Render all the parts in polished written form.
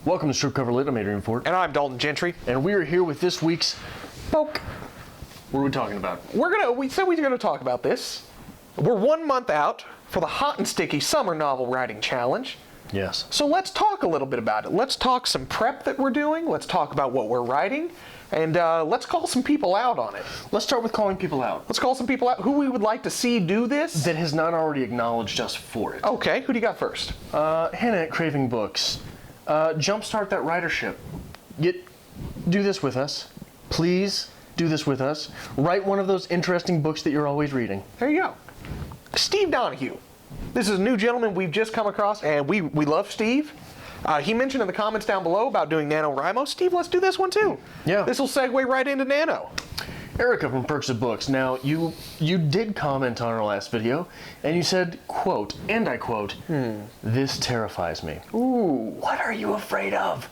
Welcome to Strip Cover Lit. I'm Adrian Fort. And I'm Dalton Gentry. And we are here with this week's Poke. What are we talking about? We said we were gonna talk about this. We're 1 month out for the Hot and Sticky Summer Novel Writing Challenge. Yes. So let's talk a little bit about it. Let's talk some prep that we're doing. Let's talk about what we're writing. And let's call some people out on it. Let's start with calling people out. Let's call some people out who we would like to see do this. That has not already acknowledged us for it. Okay, who do you got first? Hannah at Craving Books. Jumpstart that ridership. Do this with us. Please do this with us. Write one of those interesting books that you're always reading. There you go. Steve Donahue. This is a new gentleman we've just come across, and we love Steve. He mentioned in the comments down below about doing NaNoWriMo. Steve, let's do this one too. Yeah. This will segue right into Nano. Erica from Perks of Books. Now, you did comment on our last video, and you said, quote, and I quote, "This terrifies me." Ooh. What are you afraid of?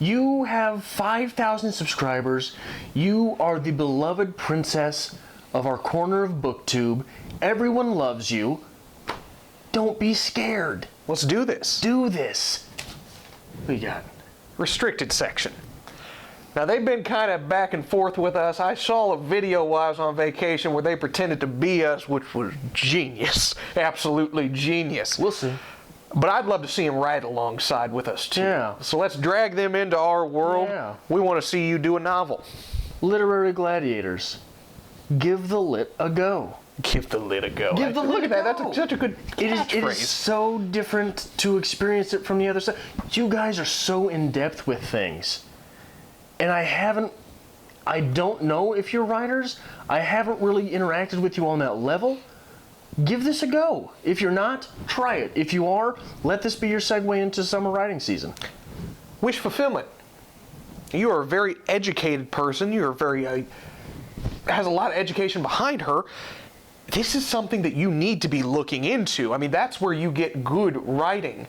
You have 5,000 subscribers. You are the beloved princess of our corner of BookTube. Everyone loves you. Don't be scared. Let's do this. Do this. What you got? Restricted section. Now, they've been kind of back and forth with us. I saw a video while I was on vacation where they pretended to be us, which was genius. Absolutely genius. We'll see. But I'd love to see them write alongside with us, too. Yeah. So let's drag them into our world. Yeah. We want to see you do a novel. Literary gladiators. Give the lit a go. Give the lit a go. Give the lit Look a at that. go. That's such a good It catchphrase. is so different to experience it from the other side. You guys are so in depth with things. And I don't know if you're writers. I haven't really interacted with you on that level. Give this a go. If you're not, try it. If you are, let this be your segue into summer writing season. Wish fulfillment. You are a very educated person. You're has a lot of education behind her. This is something that you need to be looking into. I mean, that's where you get good writing.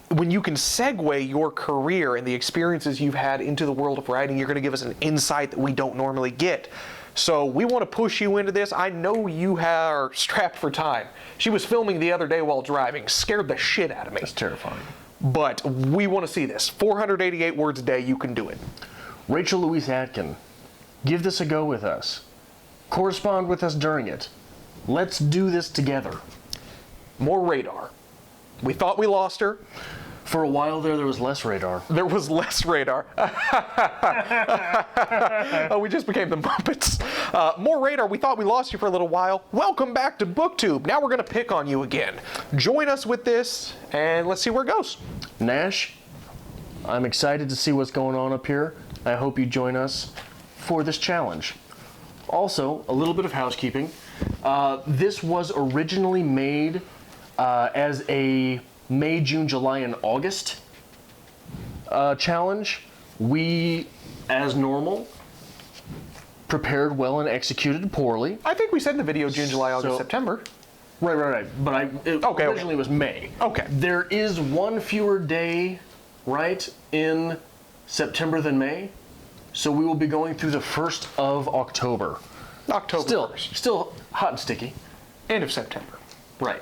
When you can segue your career and the experiences you've had into the world of writing, you're going to give us an insight that we don't normally get. So we want to push you into this. I know you are strapped for time. She was filming the other day while driving. Scared the shit out of me. That's terrifying. But we want to see this. 488 words a day, you can do it. Rachel Louise Atkin, give this a go with us. Correspond with us during it. Let's do this together. More radar. We thought we lost her. For a while there was less radar. There was less radar. Oh, we just became the Muppets. More radar. We thought we lost you for a little while. Welcome back to BookTube. Now we're going to pick on you again. Join us with this, and let's see where it goes. Nash, I'm excited to see what's going on up here. I hope you join us for this challenge. Also, a little bit of housekeeping. This was originally made as a May, June, July, and August challenge. We, as normal, prepared well and executed poorly. I think we said in the video June, July, August, September. Right. But originally it was May. Okay. There is one fewer day, right, in September than May. So we will be going through the 1st of October. October. Still hot and sticky. End of September. Right.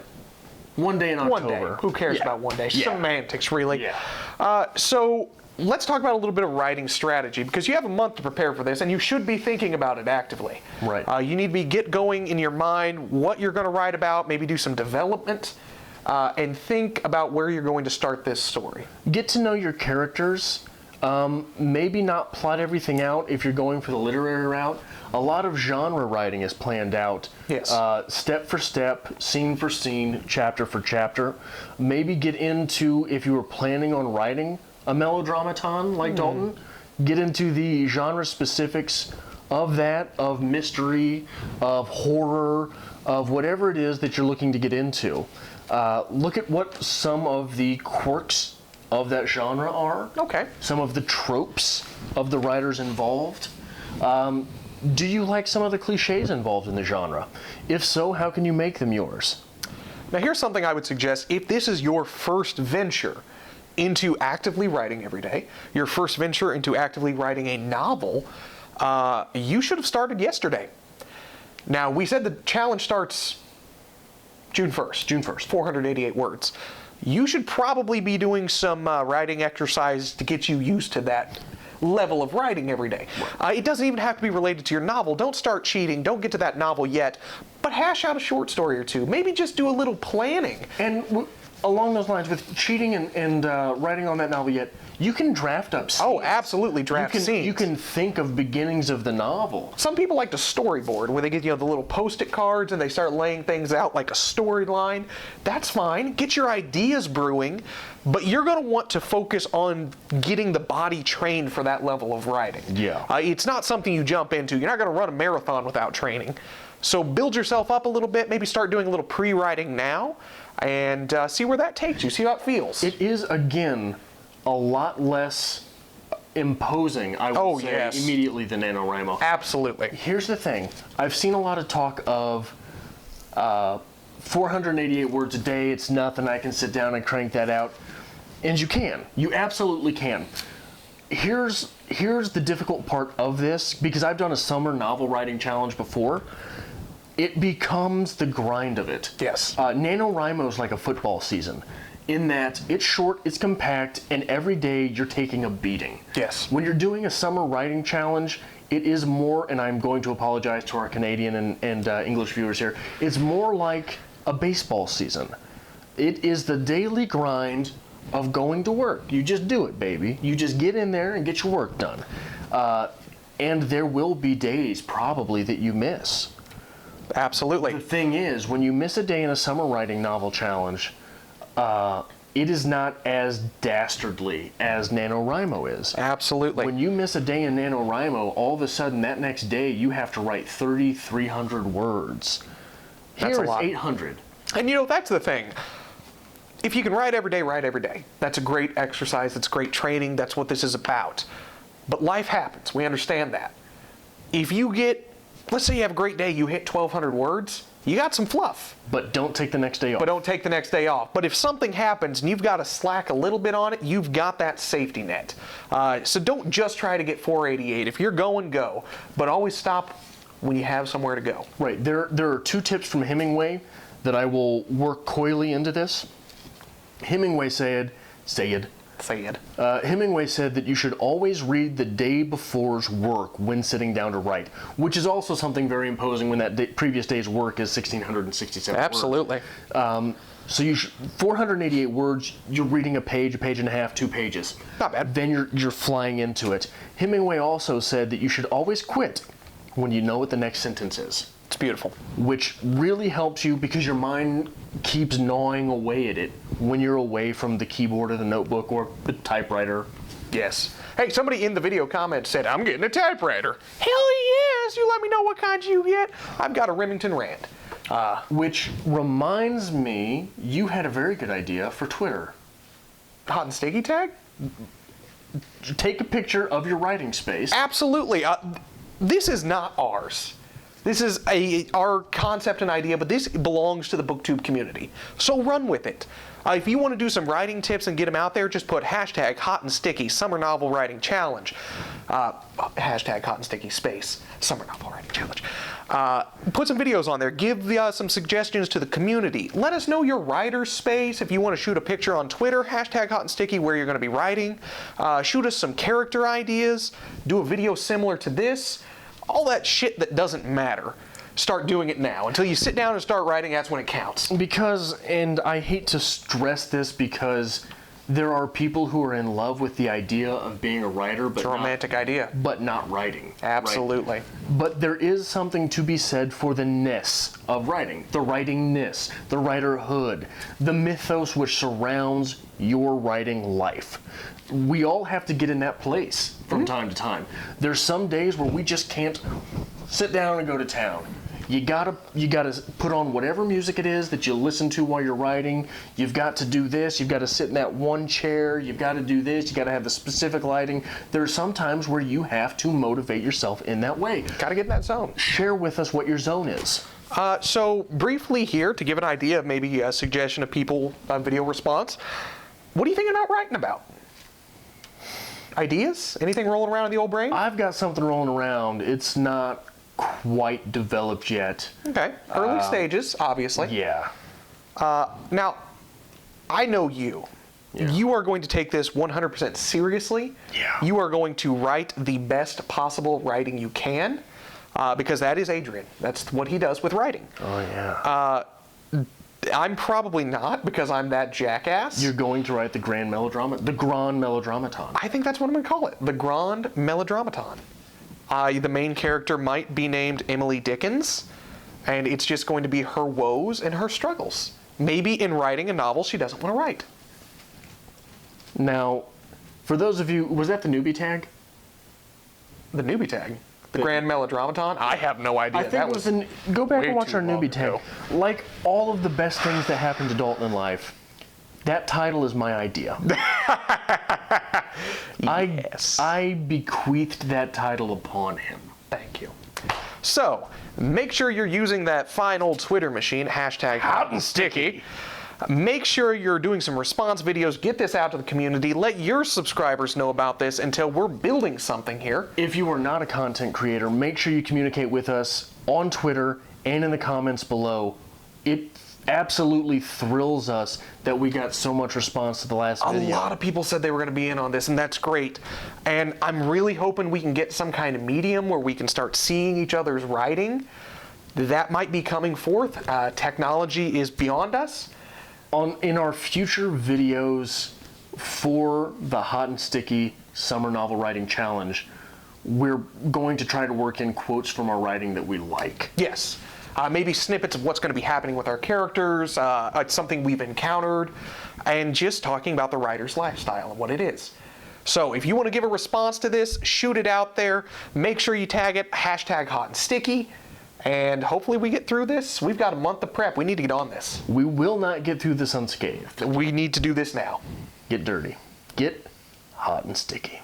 One day in October. One day. Who cares about one day? Yeah. Semantics, really. Yeah. So let's talk about a little bit of writing strategy, because you have a month to prepare for this, and you should be thinking about it actively. Right. You need to get going in your mind what you're going to write about, maybe do some development, and think about where you're going to start this story. Get to know your characters. Maybe not plot everything out if you're going for the literary route. A lot of genre writing is planned out. Yes. Step for step, scene for scene, chapter for chapter. Maybe get into, if you were planning on writing a melodramaton like Dalton, get into the genre specifics of that, of mystery, of horror, of whatever it is that you're looking to get into. Look at what some of the quirks of that genre are. Okay. Some of the tropes of the writers involved. Do you like some of the cliches involved in the genre? If so, how can you make them yours? Now, here's something I would suggest. If this is your first venture into actively writing every day, your first venture into actively writing a novel, you should have started yesterday. Now, we said the challenge starts June 1st. June 1st. 488 words. you should probably be doing some writing exercise to get you used to that level of writing every day. It doesn't even have to be related to your novel. Don't start cheating. Don't get to that novel yet. But hash out a short story or two. Maybe just do a little planning. And along those lines, with cheating and writing on that novel yet, you can draft up scenes. Oh, absolutely, draft scenes. You can think of beginnings of the novel. Some people like to storyboard, where they get, the little Post-it cards and they start laying things out like a storyline. That's fine. Get your ideas brewing, but you're going to want to focus on getting the body trained for that level of writing. Yeah. It's not something you jump into. You're not going to run a marathon without training. So build yourself up a little bit. Maybe start doing a little pre-writing now, and see where that takes you. See how it feels. It is, again, a lot less imposing, I would say, yes. immediately than NaNoWriMo. Absolutely. Here's the thing. I've seen a lot of talk of 488 words a day, it's nothing, I can sit down and crank that out. And you can. You absolutely can. Here's the difficult part of this, because I've done a summer novel writing challenge before. It becomes the grind of it. Yes. NaNoWriMo is like a football season, in that it's short, it's compact, and every day you're taking a beating. Yes. When you're doing a summer writing challenge, it is more, and I'm going to apologize to our Canadian and English viewers here, it's more like a baseball season. It is the daily grind of going to work. You just do it, baby. You just get in there and get your work done. And there will be days, probably, that you miss. Absolutely. The thing is, when you miss a day in a summer writing novel challenge, it is not as dastardly as NaNoWriMo is. Absolutely. When you miss a day in NaNoWriMo, all of a sudden that next day you have to write 3,300 words. That's a Here lot. it's 800. And that's the thing. If you can write every day, write every day. That's a great exercise. That's great training. That's what this is about. But life happens. We understand that. If you get, let's say you have a great day, you hit 1,200 words, you got some fluff. But don't take the next day off. But don't take the next day off. But if something happens and you've got to slack a little bit on it, you've got that safety net. So don't just try to get 488. If you're going, go. But always stop when you have somewhere to go. Right. There are two tips from Hemingway that I will work coyly into this. Hemingway said Hemingway said that you should always read the day before's work when sitting down to write, which is also something very imposing when that previous day's work is 1,667 Absolutely. words. So you 488 words, you're reading a page and a half, 2 pages. Not bad. Then you're flying into it. Hemingway also said that you should always quit when you know what the next sentence is. It's beautiful. Which really helps you because your mind keeps gnawing away at it when you're away from the keyboard or the notebook or the typewriter. Yes. Hey, somebody in the video comment said, I'm getting a typewriter. Hell yes! You let me know what kind you get. I've got a Remington Rand. Which reminds me, you had a very good idea for Twitter. Hot and sticky tag? Take a picture of your writing space. Absolutely. This is not ours. This is our concept and idea, but this belongs to the BookTube community. So run with it. If you want to do some writing tips and get them out there, just put hashtag hot and sticky summer novel writing challenge. Hashtag hot and sticky space summer novel writing challenge. Put some videos on there. Give some suggestions to the community. Let us know your writer's space. If you want to shoot a picture on Twitter, hashtag hot and sticky where you're going to be writing. Shoot us some character ideas. Do a video similar to this. All that shit that doesn't matter. Start doing it now. Until you sit down and start writing, that's when it counts. Because, and I hate to stress this because there are people who are in love with the idea of being a writer, but it's a romantic idea. But not writing. Absolutely. Right? But there is something to be said for the ness of writing, the writing-ness, the writerhood, the mythos which surrounds your writing life. We all have to get in that place from time to time. There's some days where we just can't sit down and go to town. You gotta put on whatever music it is that you listen to while you're writing. You've got to do this. You've got to sit in that one chair. You've got to do this. You got to have the specific lighting. There are some times where you have to motivate yourself in that way. Got to get in that zone. Share with us what your zone is. So briefly here, to give an idea of maybe a suggestion of people on video response, what are you thinking about writing about? Ideas? Anything rolling around in the old brain? I've got something rolling around. It's not quite developed yet. Okay. Early stages, obviously. Yeah. Now, I know you. Yeah. You are going to take this 100% seriously. Yeah. You are going to write the best possible writing you can, because that is Adrian. That's what he does with writing. Oh, yeah. I'm probably not, because I'm that jackass. You're going to write the Grand Melodramaton. I think that's what I'm going to call it, the Grand Melodramaton. The main character might be named Emily Dickens, and it's just going to be her woes and her struggles. Maybe in writing a novel she doesn't want to write. Now, for those of you, was that the newbie tag? The newbie tag. The Grand Melodramaton? I have no idea. I think it was go back way and watch too our long newbie tag. ago. Like all of the best things that happen to Dalton in life, that title is my idea. Yes. I bequeathed that title upon him. Thank you. So, make sure you're using that fine old Twitter machine, hashtag hot and sticky. Make sure you're doing some response videos. Get this out to the community. Let your subscribers know about this until we're building something here. If you are not a content creator, make sure you communicate with us on Twitter and in the comments below. It absolutely thrills us that we got so much response to the last video. A lot of people said they were going to be in on this, and that's great. And I'm really hoping we can get some kind of medium where we can start seeing each other's writing. That might be coming forth. Technology is beyond us. In our future videos for the Hot and Sticky Summer Novel Writing Challenge, we're going to try to work in quotes from our writing that we like. Yes. Maybe snippets of what's going to be happening with our characters, something we've encountered, and just talking about the writer's lifestyle and what it is. So if you want to give a response to this, shoot it out there. Make sure you tag it, hashtag hot and sticky, and hopefully we get through this. We've got a month of prep. We need to get on this. We will not get through this unscathed. We need to do this now. Get dirty. Get hot and sticky.